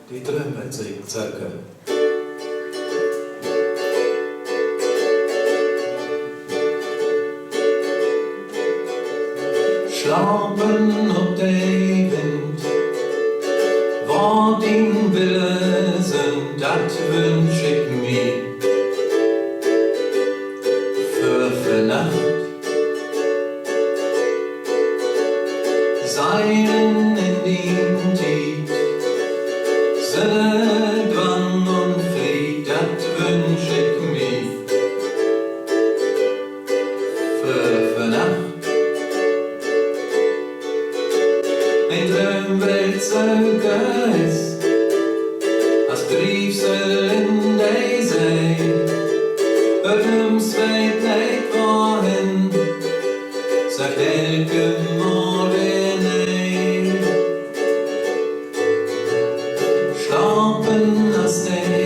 die Drömweltsöker. Schlapen op de wind, wat in Wille sind, dat wünsch ich mir. Für Nacht seien in den Tiet, Sinne, Drang und Fried, dat wünsch ich mir. Für Nacht ein Drömweltsöker ist, als Triefsel in der See, Ödemsweit nicht wohin, sagt elke Morgen ein. Schlafen als der